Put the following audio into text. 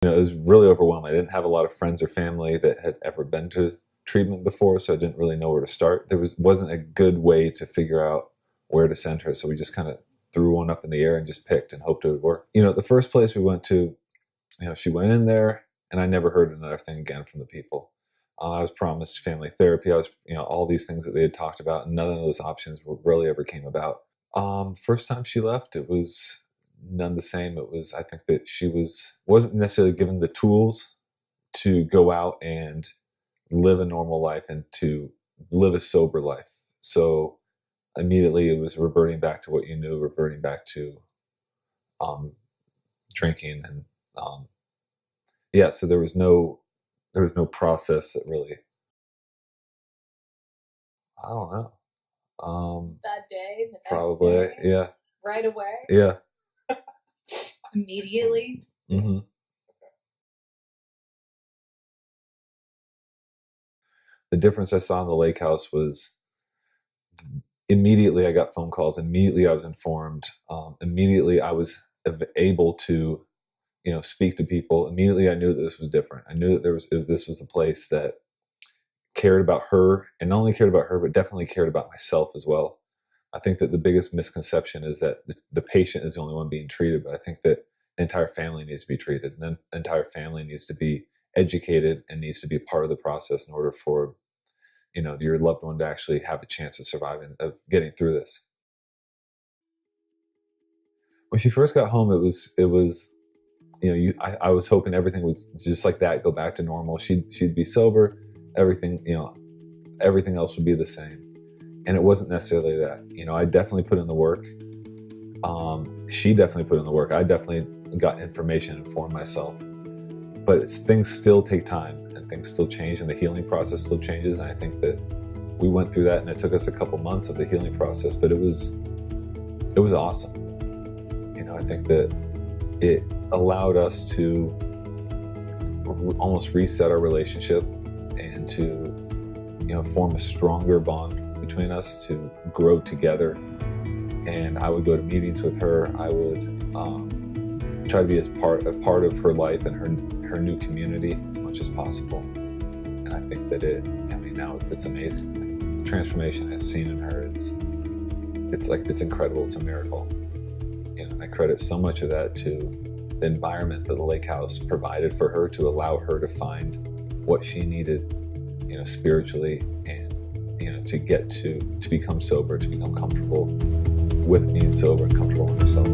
It was really overwhelming. I didn't have a lot of friends or family that had ever been to treatment before, so I didn't really know where to start. There wasn't a good way to figure out where to send her, so we just kind of threw one up in the air and just picked and hoped it would work. The first place we went to, she went in there, and I never heard another thing again from the people. I was promised family therapy. I was, all these things that they had talked about, and none of those options really ever came about. First time she left, it was none the same. I think that she wasn't necessarily given the tools to go out and live a normal life and to live a sober life. So immediately it was reverting back to what you knew, reverting back to drinking, and so there was no process that really, I don't know. That day, the next probably, day, yeah. right away, yeah, immediately. Mm-hmm. The difference I saw in the lake house was immediately I got phone calls. Immediately I was informed. Immediately I was able to, speak to people. Immediately I knew that this was different. I knew that this was a place that cared about her, and not only cared about her, but definitely cared about myself as well. I think that the biggest misconception is that the patient is the only one being treated, but I think that the entire family needs to be treated, and then the entire family needs to be educated and needs to be a part of the process in order for, your loved one to actually have a chance of surviving, of getting through this. When she first got home, it was, I was hoping everything would just like that go back to normal. She'd be sober, everything else would be the same. And it wasn't necessarily that. I definitely put in the work. She definitely put in the work. I definitely got information and informed myself. But things still take time, and things still change, and the healing process still changes. And I think that we went through that, and it took us a couple months of the healing process, but it was awesome. I think that it allowed us to almost reset our relationship and to, form a stronger bond between us, to grow together. And I would go to meetings with her. I would try to be a part of her life and her new community as much as possible. And I think that now it's amazing. The transformation I've seen in her it's incredible. It's a miracle. And I credit so much of that to the environment that the lake house provided for her, to allow her to find what she needed, spiritually, and to get to become sober, to become comfortable with being sober and comfortable in herself.